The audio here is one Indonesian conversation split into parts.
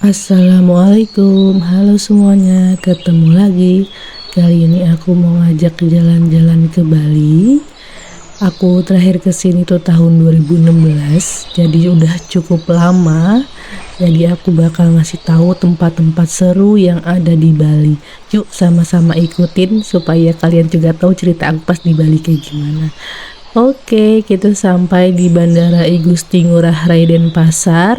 Assalamualaikum, halo semuanya, ketemu lagi. Kali ini aku mau ngajak jalan-jalan ke Bali. Aku terakhir kesini tuh tahun 2016, jadi udah cukup lama. Jadi aku bakal ngasih tahu tempat-tempat seru yang ada di Bali. Yuk sama-sama ikutin supaya kalian juga tahu cerita aku pas di Bali kayak gimana. Oke, kita sampai di Bandara I Gusti Ngurah Rai Denpasar.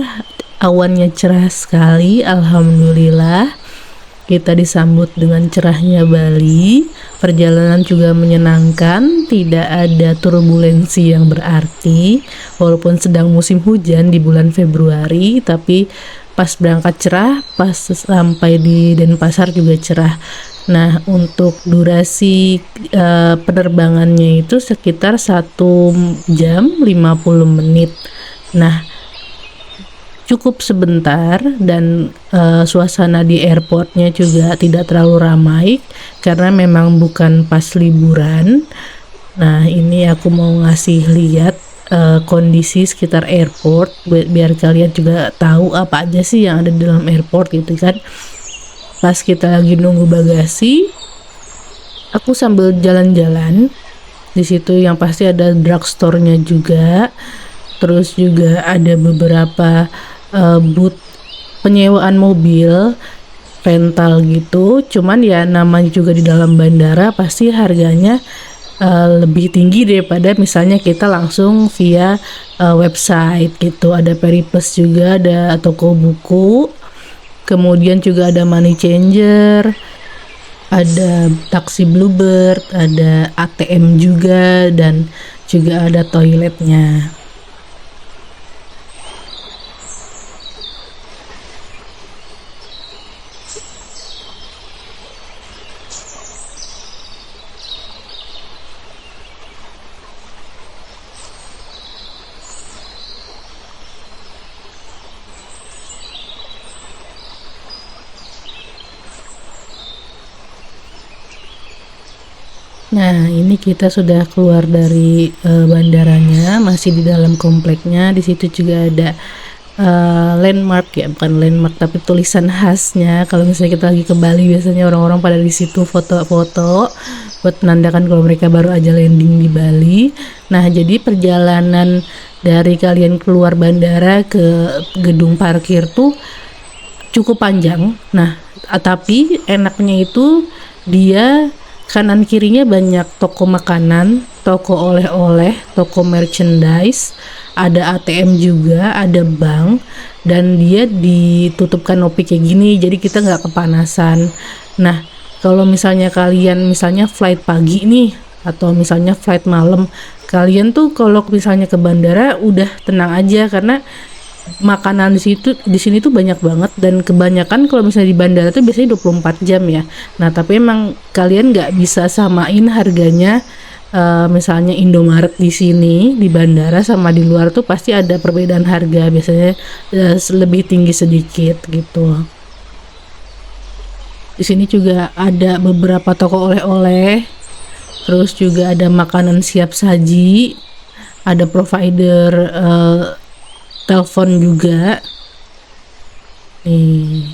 Awannya cerah sekali, alhamdulillah. Kita disambut dengan cerahnya Bali. Perjalanan juga menyenangkan, tidak ada turbulensi yang berarti. Walaupun sedang musim hujan di bulan Februari, tapi pas berangkat cerah, pas sampai di Denpasar juga cerah. Nah, untuk durasi penerbangannya itu sekitar 1 jam 50 menit. Nah, cukup sebentar dan suasana di airportnya juga tidak terlalu ramai karena memang bukan pas liburan. Nah, ini aku mau ngasih lihat kondisi sekitar airport biar kalian juga tahu apa aja sih yang ada di dalam airport gitu kan. Pas kita lagi nunggu bagasi, aku sambil jalan-jalan. Di situ yang pasti ada drugstore-nya juga. Terus juga ada beberapa booth penyewaan mobil rental gitu. Cuman ya namanya juga di dalam bandara pasti harganya lebih tinggi daripada misalnya kita langsung via website gitu. Ada Periplus juga, ada toko buku. Kemudian juga ada money changer, ada taksi Bluebird, ada ATM juga, dan juga ada toiletnya. Nah, ini kita sudah keluar dari bandaranya, masih di dalam kompleknya. Di situ juga ada landmark ya, bukan landmark tapi tulisan khasnya. Kalau misalnya kita lagi ke Bali, biasanya orang-orang pada di situ foto-foto buat menandakan kalau mereka baru aja landing di Bali. Nah, jadi perjalanan dari kalian keluar bandara ke gedung parkir tuh cukup panjang. Nah, tapi enaknya itu dia kanan kirinya banyak toko makanan, toko oleh-oleh, toko merchandise, ada ATM juga, ada bank, dan dia ditutup kanopi kayak gini, jadi kita nggak kepanasan. Nah, kalau misalnya kalian misalnya flight pagi nih, atau misalnya flight malam, kalian tuh kalau misalnya ke bandara udah tenang aja karena makanan di sini tuh banyak banget, dan kebanyakan kalau misalnya di bandara tuh biasanya 24 jam ya. Nah, tapi emang kalian nggak bisa samain harganya misalnya Indomaret di sini di bandara sama di luar tuh pasti ada perbedaan harga, biasanya lebih tinggi sedikit gitu. Di sini juga ada beberapa toko oleh-oleh, terus juga ada makanan siap saji, ada provider telepon juga. Nih,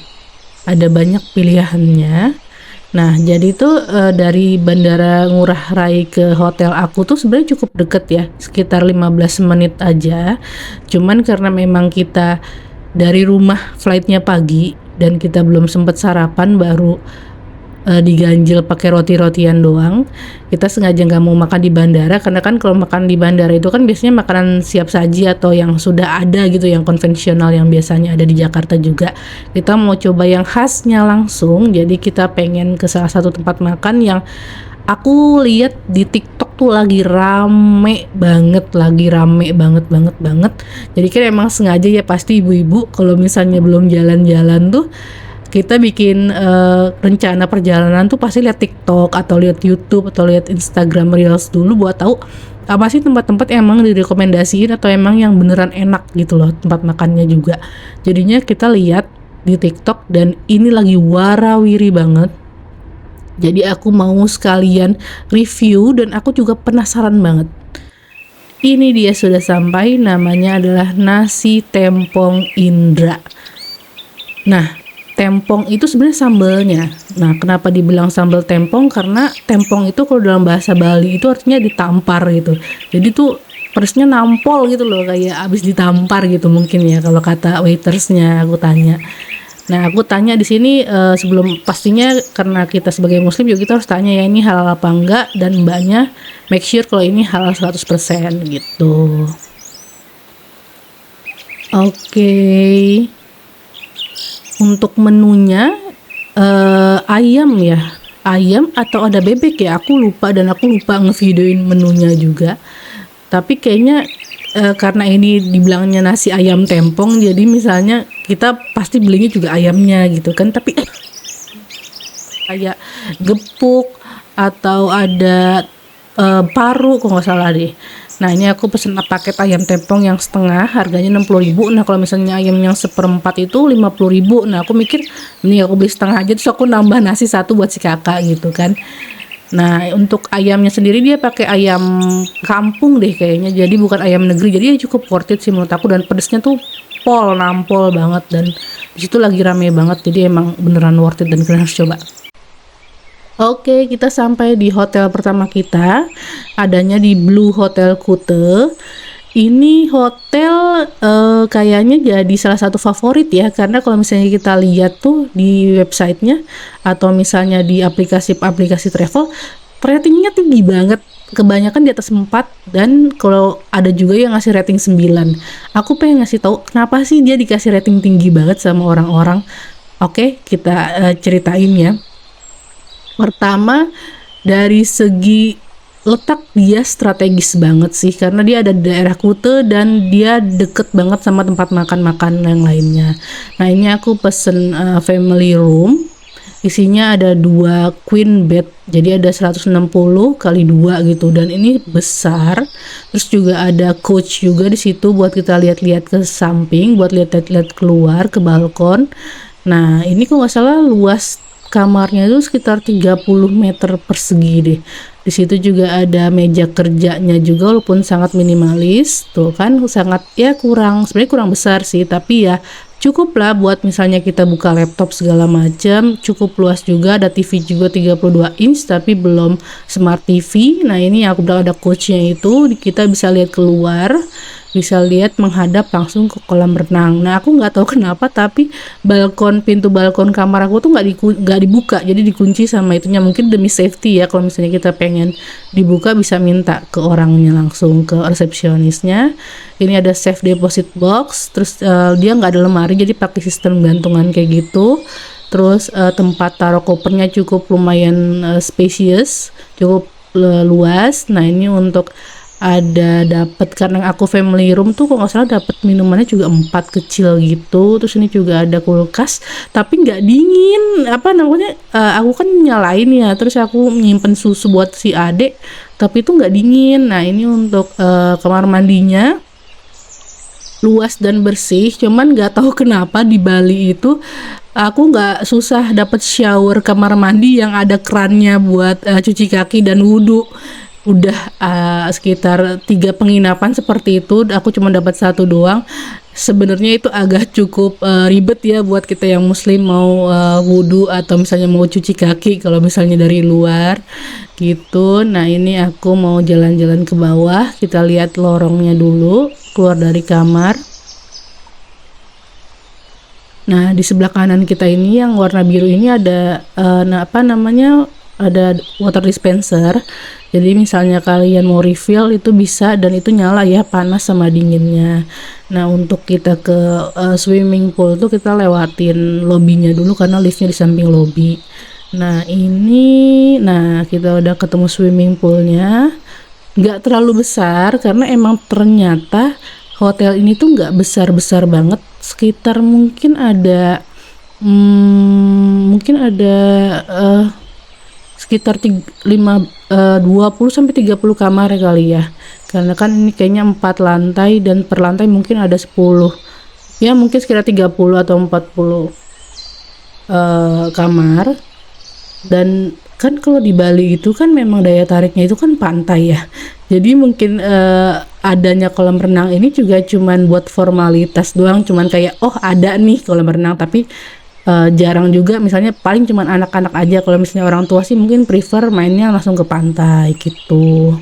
ada banyak pilihannya. Nah, jadi tuh dari Bandara Ngurah Rai ke hotel aku tuh sebenarnya cukup deket ya, sekitar 15 menit aja. Cuman karena memang kita dari rumah flightnya pagi dan kita belum sempat sarapan, baru diganjel pakai roti-rotian doang. Kita sengaja nggak mau makan di bandara karena kan kalau makan di bandara itu kan biasanya makanan siap saji atau yang sudah ada gitu, yang konvensional yang biasanya ada di Jakarta juga. Kita mau coba yang khasnya langsung, jadi kita pengen ke salah satu tempat makan yang aku lihat di TikTok tuh lagi rame banget, banget. Jadi kan emang sengaja ya, pasti ibu-ibu kalau misalnya belum jalan-jalan tuh kita bikin rencana perjalanan tuh pasti lihat TikTok atau lihat YouTube atau lihat Instagram Reels dulu buat tahu apa sih tempat-tempat yang emang direkomendasiin atau emang yang beneran enak gitu loh tempat makannya juga. Jadinya kita lihat di TikTok dan ini lagi warawiri banget. Jadi aku mau sekalian review dan aku juga penasaran banget. Ini dia sudah sampai, namanya adalah nasi tempong Indra. Nah, tempong itu sebenarnya sambelnya. Nah, kenapa dibilang sambal tempong? Karena tempong itu kalau dalam bahasa Bali itu artinya ditampar gitu. Jadi tuh pedasnya nampol gitu loh, kayak abis ditampar gitu mungkin ya kalau kata waitersnya aku tanya. Nah, aku tanya di sini sebelum pastinya karena kita sebagai muslim juga kita harus tanya ya ini halal apa enggak, dan mbaknya make sure kalau ini halal 100% gitu. Oke. Untuk menunya ayam ya. Ayam atau ada bebek ya, aku lupa dan aku lupa ngevideoin menunya juga. Tapi kayaknya karena ini dibilangnya nasi ayam tempong, jadi misalnya kita pasti belinya juga ayamnya gitu kan, tapi kayak gepuk atau ada paru kalau nggak salah deh. Nah, ini aku pesen paket ayam tempong yang setengah, harganya 60.000. Nah, kalau misalnya ayam yang seperempat itu 50.000. Nah, aku mikir ini aku beli setengah aja, terus aku nambah nasi satu buat si kakak gitu kan. Nah, untuk ayamnya sendiri dia pakai ayam kampung deh kayaknya, jadi bukan ayam negeri, jadi ya cukup worth it sih menurut aku, dan pedesnya tuh nampol banget, dan disitu lagi rame banget, jadi emang beneran worth it dan kalian harus coba. Oke, kita sampai di hotel pertama kita, adanya di Blue Hotel Kuta. Ini hotel kayaknya jadi salah satu favorit ya, karena kalau misalnya kita lihat tuh di websitenya atau misalnya di aplikasi-aplikasi travel, ratingnya tinggi banget. Kebanyakan di atas 4, dan kalau ada juga yang ngasih rating 9. Aku pengen ngasih tahu kenapa sih dia dikasih rating tinggi banget sama orang-orang. Oke, kita ceritain ya. Pertama, dari segi letak dia strategis banget sih, karena dia ada di daerah Kuta dan dia deket banget sama tempat makan-makan yang lainnya. Nah, ini aku pesen family room, isinya ada 2 queen bed, jadi ada 160 kali 2 gitu, dan ini besar. Terus juga ada couch juga di situ buat kita lihat-lihat ke samping, buat lihat-lihat keluar ke balkon. Nah, ini kok nggak salah luas kamarnya itu sekitar 30 meter persegi deh. Di situ juga ada meja kerjanya juga, walaupun sangat minimalis. Tuh kan sangat ya sebenarnya kurang besar sih, tapi ya cukup lah buat misalnya kita buka laptop segala macam. Cukup luas juga, ada TV juga 32 inch tapi belum smart TV. Nah, ini aku bilang ada coachnya itu, kita bisa lihat keluar, bisa lihat menghadap langsung ke kolam renang. Nah, aku nggak tahu kenapa tapi pintu balkon kamar aku tuh nggak dibuka, jadi dikunci sama itunya, mungkin demi safety ya. Kalau misalnya kita pengen dibuka bisa minta ke orangnya langsung, ke resepsionisnya. Ini ada safe deposit box, terus dia nggak ada lemari, jadi pakai sistem gantungan kayak gitu. Terus tempat taruh kopernya cukup lumayan spacious, cukup luas. Nah, ini untuk ada dapat, karena aku family room tuh kok nggak salah dapat minumannya juga 4 kecil gitu. Terus ini juga ada kulkas tapi nggak dingin, apa namanya, aku kan nyalain ya, terus aku nyimpen susu buat si adek tapi itu nggak dingin. Nah, ini untuk kamar mandinya luas dan bersih, cuman nggak tahu kenapa di Bali itu aku nggak susah dapat shower kamar mandi yang ada kerannya buat cuci kaki dan wudhu. Udah sekitar 3 penginapan seperti itu, aku cuma dapat 1 doang. Sebenarnya itu agak cukup ribet ya buat kita yang muslim mau wudhu atau misalnya mau cuci kaki kalau misalnya dari luar gitu. Nah, ini aku mau jalan-jalan ke bawah, kita lihat lorongnya dulu keluar dari kamar. Nah, di sebelah kanan kita ini yang warna biru ini ada ada water dispenser. Jadi misalnya kalian mau refill itu bisa, dan itu nyala ya, panas sama dinginnya. Nah, untuk kita ke swimming pool tuh kita lewatin lobbynya dulu karena liftnya di samping lobby. Nah, kita udah ketemu swimming poolnya. Nggak terlalu besar karena emang ternyata hotel ini tuh nggak besar-besar banget, sekitar mungkin ada sekitar 20 sampai 30 kamar kali ya, karena kan ini kayaknya 4 lantai dan per lantai mungkin ada 10, ya mungkin sekitar 30 atau 40 kamar. Dan kan kalau di Bali itu kan memang daya tariknya itu kan pantai ya, jadi mungkin adanya kolam renang ini juga cuman buat formalitas doang, cuman kayak oh ada nih kolam renang, tapi jarang juga, misalnya paling cuman anak-anak aja. Kalau misalnya orang tua sih mungkin prefer mainnya langsung ke pantai gitu.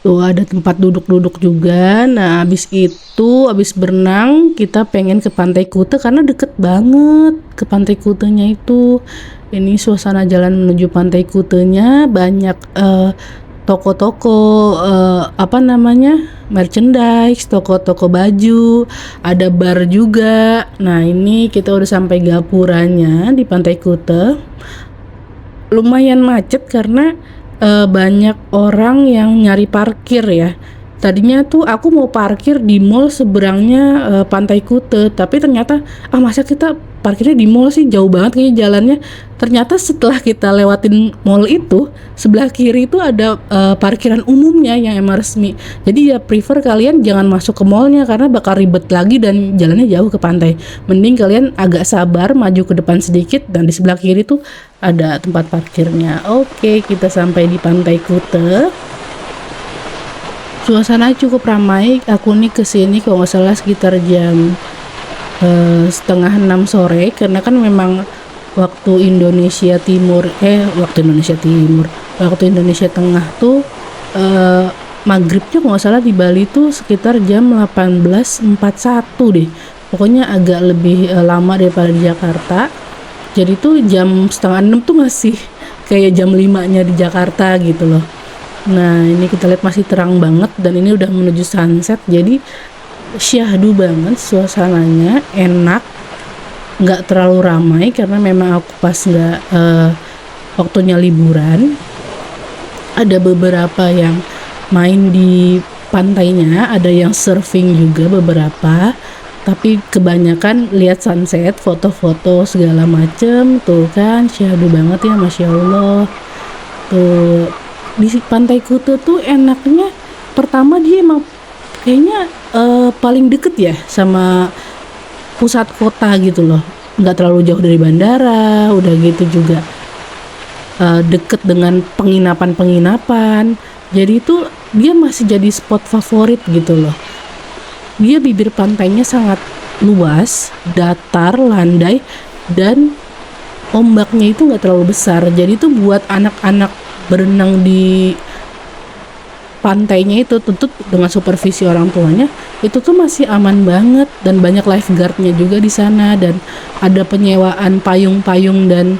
Tuh ada tempat duduk-duduk juga. Nah, abis berenang kita pengen ke Pantai Kute karena deket banget ke Pantai Kutenya itu. Ini suasana jalan menuju Pantai Kutenya banyak toko-toko apa namanya, merchandise, toko-toko baju, ada bar juga. Nah, ini kita udah sampai gapuranya di Pantai Kute. Lumayan macet karena banyak orang yang nyari parkir ya. Tadinya tuh aku mau parkir di mall seberangnya Pantai Kute, tapi ternyata masa kita parkirnya di mall sih, jauh banget kayaknya jalannya. Ternyata setelah kita lewatin mall itu, sebelah kiri itu ada parkiran umumnya yang emang resmi. Jadi ya prefer kalian jangan masuk ke mallnya karena bakal ribet lagi dan jalannya jauh ke pantai. Mending kalian agak sabar maju ke depan sedikit dan di sebelah kiri tuh ada tempat parkirnya. Oke, kita sampai di Pantai Kute. Suasana cukup ramai. Aku nih kesini kalau nggak salah sekitar jam setengah 6 sore, karena kan memang waktu Indonesia Timur waktu Indonesia Tengah tuh maghribnya kalau nggak salah di Bali tuh sekitar jam 18.41 deh. Pokoknya agak lebih lama daripada di Jakarta. Jadi tuh jam setengah 6 tuh masih kayak jam 5-nya di Jakarta gitu loh. Nah, ini kita lihat masih terang banget dan ini udah menuju sunset, jadi syahdu banget suasananya, enak, nggak terlalu ramai karena memang aku pas nggak waktunya liburan. Ada beberapa yang main di pantainya, ada yang surfing juga beberapa, tapi kebanyakan lihat sunset, foto-foto segala macem. Tuh kan syahdu banget ya, Masya Allah. Tuh di Pantai Kute tuh enaknya, pertama dia emang kayaknya paling deket ya sama pusat kota gitu loh, nggak terlalu jauh dari bandara, udah gitu juga deket dengan penginapan, jadi itu dia masih jadi spot favorit gitu loh. Dia bibir pantainya sangat luas, datar, landai, dan ombaknya itu nggak terlalu besar, jadi itu buat anak-anak berenang di pantainya itu tentu dengan supervisi orang tuanya itu tuh masih aman banget, dan banyak lifeguardnya juga di sana, dan ada penyewaan payung-payung dan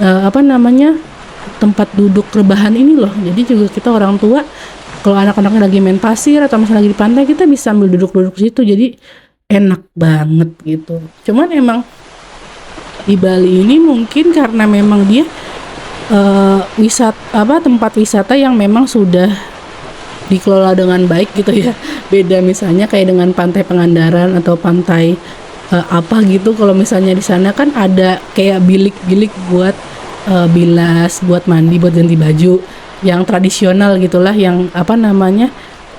apa namanya, tempat duduk rebahan ini loh. Jadi juga kita orang tua kalau anak-anaknya lagi main pasir atau misalnya lagi di pantai, kita bisa sambil duduk-duduk situ, jadi enak banget gitu. Cuman emang di Bali ini mungkin karena memang dia tempat wisata yang memang sudah dikelola dengan baik gitu ya. Beda misalnya kayak dengan pantai Pangandaran atau pantai apa gitu. Kalau misalnya di sana kan ada kayak bilik-bilik buat bilas, buat mandi, buat ganti baju yang tradisional gitulah, yang apa namanya,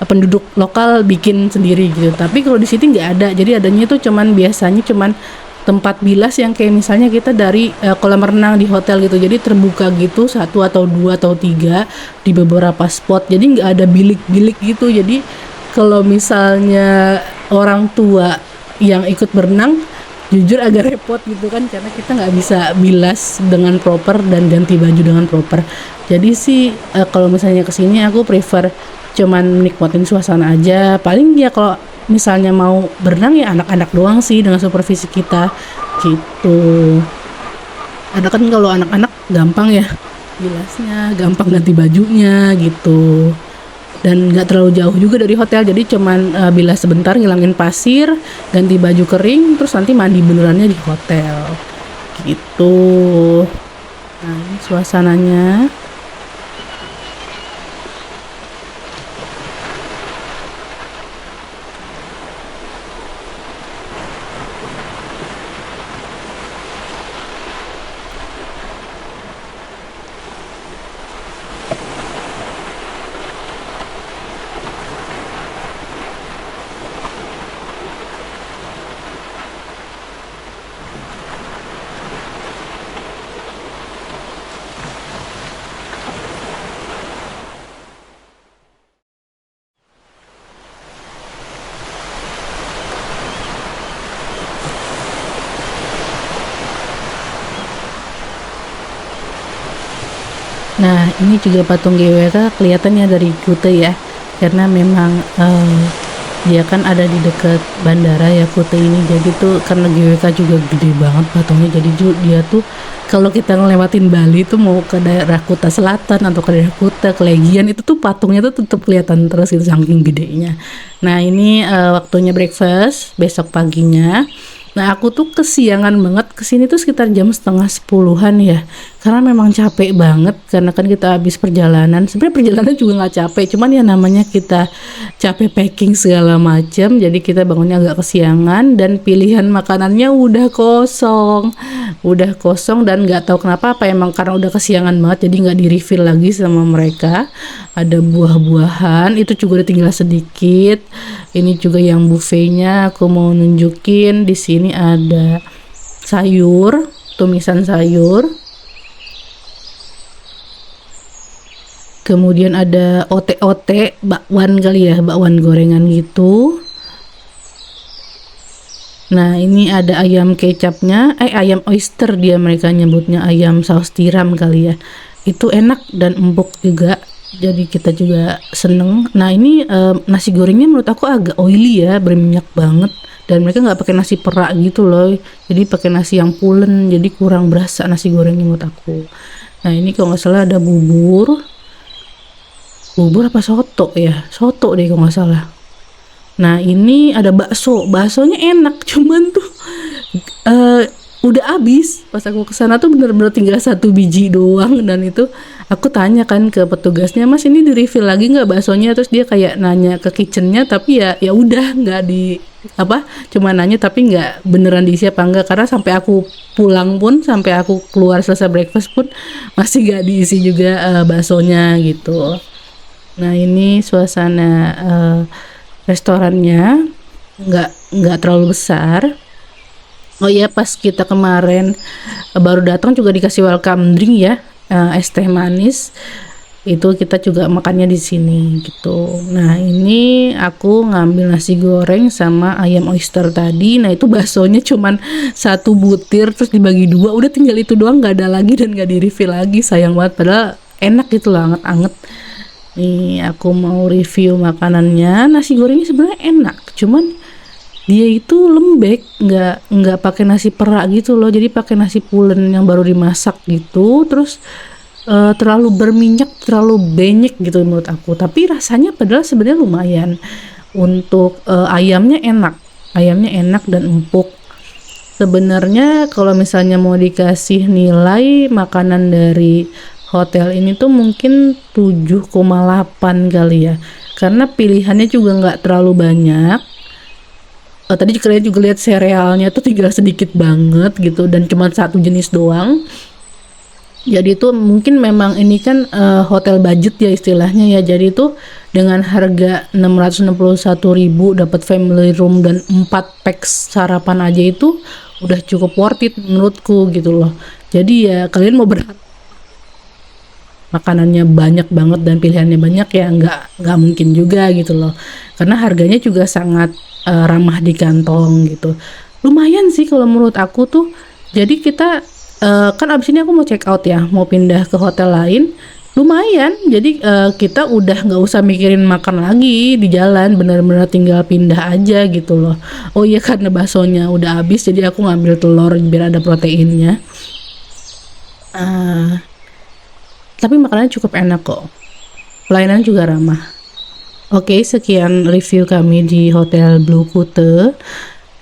penduduk lokal bikin sendiri gitu. Tapi kalau di sini nggak ada. Jadi adanya tuh biasanya cuman tempat bilas yang kayak misalnya kita dari kolam renang di hotel gitu, jadi terbuka gitu, 1 atau 2 atau 3 di beberapa spot, jadi nggak ada bilik-bilik gitu. Jadi kalau misalnya orang tua yang ikut berenang jujur agak repot gitu kan, karena kita nggak bisa bilas dengan proper dan ganti baju dengan proper. Jadi sih kalau misalnya kesini aku prefer cuman nikmatin suasana aja. Paling ya kalau misalnya mau berenang ya anak-anak doang sih dengan supervisi kita gitu. Ada kan kalau anak-anak gampang ya bilasnya, gampang ganti bajunya gitu, dan nggak terlalu jauh juga dari hotel, jadi cuman bilas sebentar, ngilangin pasir, ganti baju kering, terus nanti mandi benerannya di hotel gitu. Nah, ini suasananya. Nah, ini juga patung GWK kelihatannya dari Kuta ya, karena memang dia kan ada di dekat bandara ya Kuta ini. Jadi tuh karena GWK juga gede banget patungnya, jadi dia tuh kalau kita ngelewatin Bali tuh mau ke daerah Kuta Selatan atau ke daerah Kuta, ke Legian, itu tuh patungnya tuh tetap kelihatan terus itu saking gedenya. Nah, ini waktunya breakfast besok paginya. Nah, aku tuh kesiangan banget kesini tuh sekitar jam setengah 10-an ya, karena memang capek banget karena kan kita habis perjalanan. Sebenarnya perjalanan juga nggak capek, cuman ya namanya kita capek packing segala macam, jadi kita bangunnya agak kesiangan dan pilihan makanannya udah kosong dan nggak tahu kenapa, apa emang karena udah kesiangan banget jadi nggak di refill lagi sama mereka. Ada buah-buahan itu juga udah tinggal sedikit. Ini juga yang buffetnya aku mau nunjukin. Di sini ada sayur, tumisan sayur. Kemudian ada ote-ote, bakwan kali ya, bakwan gorengan gitu. Nah, ini ada ayam kecapnya, ayam oyster dia mereka nyebutnya, ayam saus tiram kali ya. Itu enak dan empuk juga. Jadi kita juga seneng. Nah, ini nasi gorengnya menurut aku agak oily ya, berminyak banget. Dan mereka nggak pakai nasi perak gitu loh. Jadi pakai nasi yang pulen, jadi kurang berasa nasi gorengnya menurut aku. Nah, ini kalau nggak salah ada bubur apa soto ya, soto deh kalau nggak salah. Nah, ini ada baksonya enak, cuman tuh udah habis. Pas aku kesana tuh bener-bener tinggal 1 biji doang, dan itu aku tanya kan ke petugasnya, Mas ini di refill lagi nggak baksonya? Terus dia kayak nanya ke kitchennya, tapi ya udah nggak di apa, cuma nanya tapi nggak beneran diisi apa enggak, karena sampai aku pulang pun, sampai aku keluar selesai breakfast pun masih nggak diisi juga baksonya gitu. Nah, ini suasana restorannya nggak terlalu besar. Oh iya, pas kita kemarin baru datang juga dikasih welcome drink ya, es teh manis. Itu kita juga makannya di sini gitu. Nah, ini aku ngambil nasi goreng sama ayam oyster tadi. Nah, itu baksonya cuman 1 butir terus dibagi 2, udah tinggal itu doang, nggak ada lagi dan nggak di refill lagi. Sayang banget, padahal enak gitu loh, anget-anget. Nih, aku mau review makanannya. Nasi gorengnya sebenarnya enak, cuman dia itu lembek, nggak pakai nasi perak gitu loh. Jadi pakai nasi pulen yang baru dimasak gitu. Terus terlalu berminyak, terlalu banyak gitu menurut aku. Tapi rasanya padahal sebenarnya lumayan. Untuk ayamnya enak dan empuk. Sebenarnya kalau misalnya mau dikasih nilai makanan dari hotel ini tuh mungkin 7,8 kali ya, karena pilihannya juga nggak terlalu banyak. Tadi kalian juga lihat serealnya tuh tinggal sedikit banget gitu, dan cuma 1 jenis doang. Jadi itu mungkin memang ini kan hotel budget ya istilahnya ya. Jadi itu dengan harga 661.000 dapat family room dan 4 packs sarapan aja itu udah cukup worth it menurutku gitu loh. Jadi ya kalian mau berharap makanannya banyak banget dan pilihannya banyak ya nggak mungkin juga gitu loh, karena harganya juga sangat ramah di kantong gitu. Lumayan sih kalau menurut aku tuh. Jadi kita kan abis ini aku mau check out ya, mau pindah ke hotel lain. Lumayan, jadi kita udah nggak usah mikirin makan lagi di jalan, bener-bener tinggal pindah aja gitu loh. Oh iya, karena baksonya udah habis jadi aku ngambil telur biar ada proteinnya. Tapi makanannya cukup enak kok, pelayanan juga ramah. Oke, sekian review kami di Hotel Blue Kuta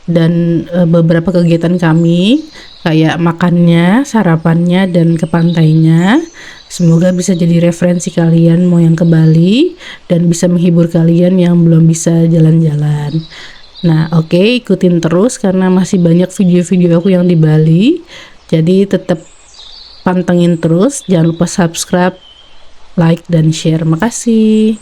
dan beberapa kegiatan kami kayak makannya, sarapannya, dan ke pantainya. Semoga bisa jadi referensi kalian mau yang ke Bali dan bisa menghibur kalian yang belum bisa jalan-jalan. Nah, oke, ikutin terus karena masih banyak video-video aku yang di Bali. Jadi tetap pantengin terus, jangan lupa subscribe, like, dan share. Makasih.